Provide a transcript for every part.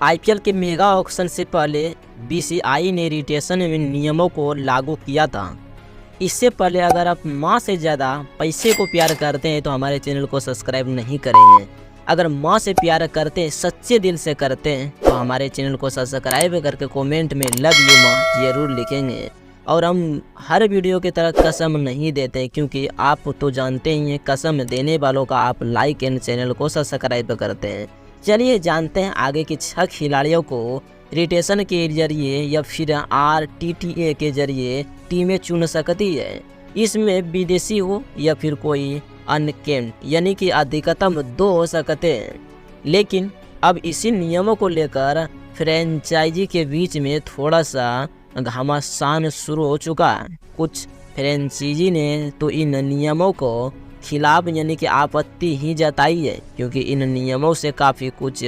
IPL के mega auction से पहले बीसीआई ने रिटेशन नियमों को लागू किया था। इससे पहले अगर आप माँ से ज़्यादा पैसे को प्यार करते हैं तो हमारे चैनल को सब्सक्राइब नहीं करेंगे। अगर माँ से प्यार करते हैं, सच्चे दिल से करते हैं, तो हमारे चैनल को सब्सक्राइब करके कमेंट में लव यू माँ ज़रूर लिखेंगे। और हम हर वीडियो की तरह कसम नहीं देते, क्योंकि आप तो जानते ही हैं कसम देने वालों का आप लाइक एंड चैनल को सब्सक्राइब करते हैं। चलिए जानते हैं आगे के 6 खिलाड़ियों को रिटेशन के जरिए या फिर आरटीटीए के जरिए टीमें चुन सकती है। इसमें विदेशी हो या फिर कोई अनकेम्ड, यानी कि अधिकतम 2 हो सकते हैं। लेकिन अब इसी नियमों को लेकर फ्रेंचाइजी के बीच में थोड़ा सा घमासान शुरू हो चुका है। कुछ फ्रेंचाइजी ने तो इन नियमों को खिलाफ यानी कि आपत्ति ही जताई है, क्योंकि इन नियमों से काफ़ी कुछ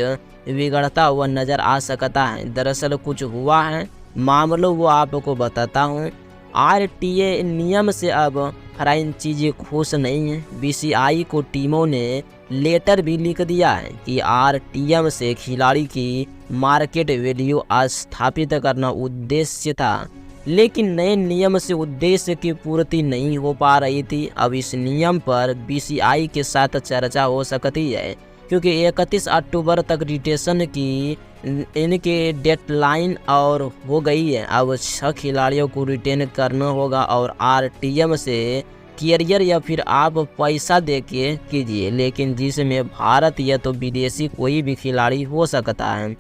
बिगड़ता हुआ नज़र आ सकता है। दरअसल कुछ हुआ है मामलों वो आपको बताता हूँ। आरटीए नियम से अब फ्रेंचाइजी खुश नहीं है। बीसीआई को टीमों ने लेटर भी लिख दिया है कि आरटीएम से खिलाड़ी की मार्केट वैल्यू स्थापित करना उद्देश्य था, लेकिन नए नियम से उद्देश्य की पूर्ति नहीं हो पा रही थी। अब इस नियम पर बीसीआई के साथ चर्चा हो सकती है, क्योंकि 31 अक्टूबर तक रिटेशन की इनके डेडलाइन और हो गई है। अब 6 खिलाड़ियों को रिटेन करना होगा और आरटीएम से कैरियर या फिर आप पैसा दे के कीजिए, लेकिन जिसमें भारत या तो विदेशी कोई भी खिलाड़ी हो सकता है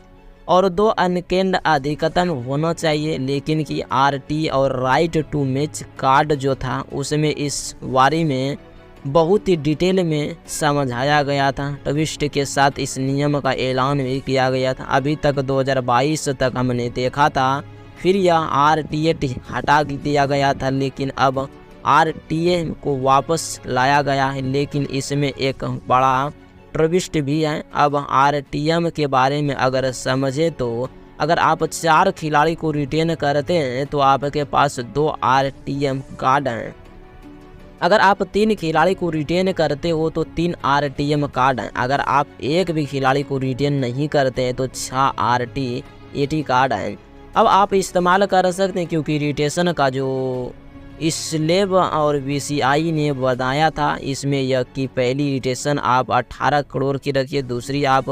और 2 अनकेम्ड अधिकतम होना चाहिए। लेकिन कि आरटी और राइट टू मैच कार्ड जो था उसमें इस बारे में बहुत ही डिटेल में समझाया गया था। ट्विस्ट के साथ इस नियम का ऐलान भी किया गया था। अभी तक 2022 तक हमने देखा था, फिर यह आरटीए हटा दिया गया था, लेकिन अब आरटीए को वापस लाया गया है। लेकिन इसमें एक बड़ा ट्विस्ट भी है। अब आरटीएम के बारे में अगर समझे तो अगर आप 4 खिलाड़ी को रिटेन करते हैं तो आपके पास 2 आरटीएम कार्ड हैं। अगर आप 3 खिलाड़ी को रिटेन करते हो तो 3 आरटीएम कार्ड हैं। अगर आप एक भी खिलाड़ी को रिटेन नहीं करते हैं तो 6 आरटीएटी कार्ड हैं। अब आप इस्तेमाल कर सकते हैं, क्योंकि रिटेशन का जो स्लैब और बीसीआई ने बताया था इसमें यह कि पहली रिटेशन आप 18 करोड़ की रखिए, दूसरी आप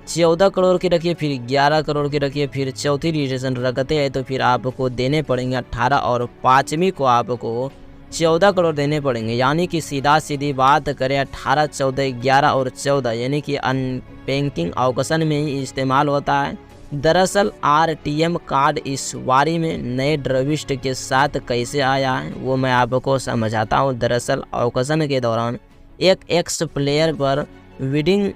14 करोड़ की रखिए, फिर 11 करोड़ की रखिए, फिर चौथी रिटेशन रखते हैं तो फिर आपको देने पड़ेंगे 18 और 5वीं को आपको 14 करोड़ देने पड़ेंगे। यानी कि सीधी बात करें 18, 14, 11 और 14 यानी कि अनबैंकिंग ऑक्शन में ही इस्तेमाल होता है। दरअसल आरटीएम कार्ड इस बारे में नए ट्विस्ट के साथ कैसे आया है वो मैं आपको समझाता हूँ। दरअसल ऑक्शन के दौरान एक एक्स प्लेयर पर बिडिंग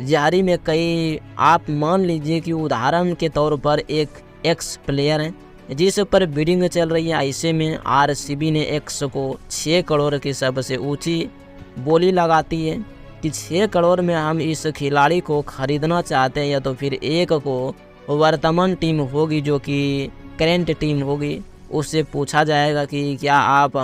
जारी में कई, आप मान लीजिए कि उदाहरण के तौर पर एक एक्स प्लेयर है जिस पर बिडिंग चल रही है। ऐसे में आरसीबी ने एक्स को 6 करोड़ की सबसे ऊंची बोली लगाती है कि 6 करोड़ में हम इस खिलाड़ी को खरीदना चाहते हैं, या तो फिर एक को वर्तमान टीम होगी जो कि करेंट टीम होगी, उससे पूछा जाएगा कि क्या आप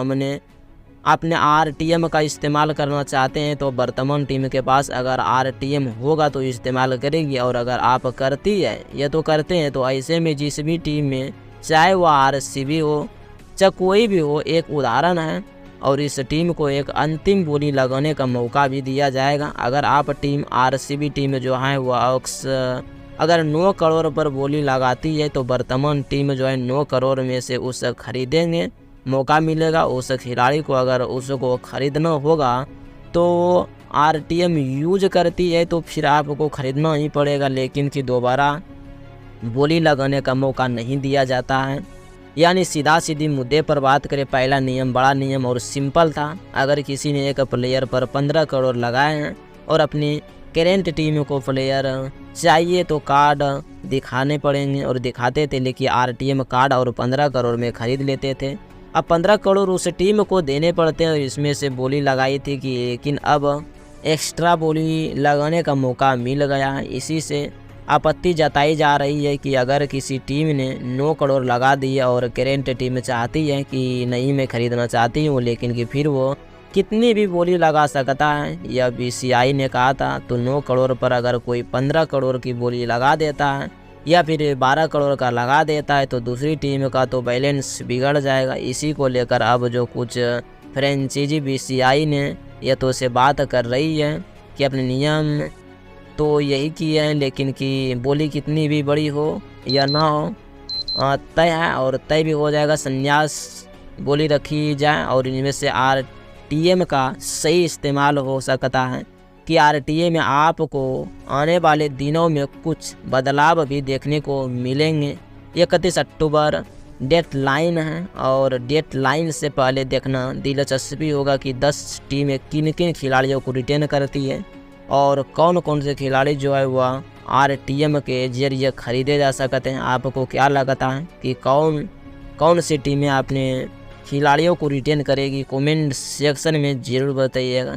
अपने आरटीएम का इस्तेमाल करना चाहते हैं, तो वर्तमान टीम के पास अगर आरटीएम होगा तो इस्तेमाल करेगी, और अगर आप करती है या तो करते हैं तो ऐसे में जिस भी टीम में चाहे वह आरसीबी हो चाहे कोई भी हो, एक उदाहरण है, और इस टीम को एक अंतिम बोली लगाने का मौका भी दिया जाएगा। अगर आप टीम आरसीबी टीम जो है वो अगर 9 करोड़ पर बोली लगाती है तो वर्तमान टीम जो है 9 करोड़ में से उसे खरीदेंगे, मौका मिलेगा उस खिलाड़ी को। अगर उसको खरीदना होगा तो आरटीएम यूज करती है तो फिर आपको खरीदना ही पड़ेगा, लेकिन कि दोबारा बोली लगाने का मौका नहीं दिया जाता है। यानी सीधी मुद्दे पर बात करें, पहला नियम बड़ा नियम और सिंपल था। अगर किसी ने एक प्लेयर पर 15 करोड़ लगाए हैं और अपनी करेंट टीम को प्लेयर चाहिए तो कार्ड दिखाने पड़ेंगे, और दिखाते थे, लेकिन आरटीएम कार्ड और 15 करोड़ में खरीद लेते थे। अब 15 करोड़ उस टीम को देने पड़ते हैं, इसमें से बोली लगाई थी कि, लेकिन अब एक्स्ट्रा बोली लगाने का मौका मिल गया है। इसी से आपत्ति जताई जा रही है कि अगर किसी टीम ने 9 करोड़ लगा दिए और करेंट टीम चाहती है कि नहीं मैं खरीदना चाहती हूँ, लेकिन कि फिर वो कितनी भी बोली लगा सकता है। यह बीसीआई ने कहा था। तो 9 करोड़ पर अगर कोई 15 करोड़ की बोली लगा देता है या फिर 12 करोड़ का लगा देता है तो दूसरी टीम का तो बैलेंस बिगड़ जाएगा। इसी को लेकर अब जो कुछ फ्रेंचाइजी बीसीआई ने यह तो से बात कर रही है कि अपने नियम तो यही किए हैं, लेकिन कि बोली कितनी भी बड़ी हो या ना हो तय है और तय भी हो जाएगा। संन्यास बोली रखी जाए और इनमें से आरटीएम का सही इस्तेमाल हो सकता है कि आरटीए में आपको आने वाले दिनों में कुछ बदलाव भी देखने को मिलेंगे। 31 अक्टूबर डेट लाइन है और डेट लाइन से पहले देखना दिलचस्पी होगा कि 10 टीमें किन किन खिलाड़ियों को रिटेन करती है और कौन कौन से खिलाड़ी जो है वह आरटीएम के जरिए खरीदे जा सकते हैं। आपको क्या लगता है कि कौन कौन सी टीमें अपने खिलाड़ियों को रिटेन करेगी? कमेंट सेक्शन में ज़रूर बताइएगा।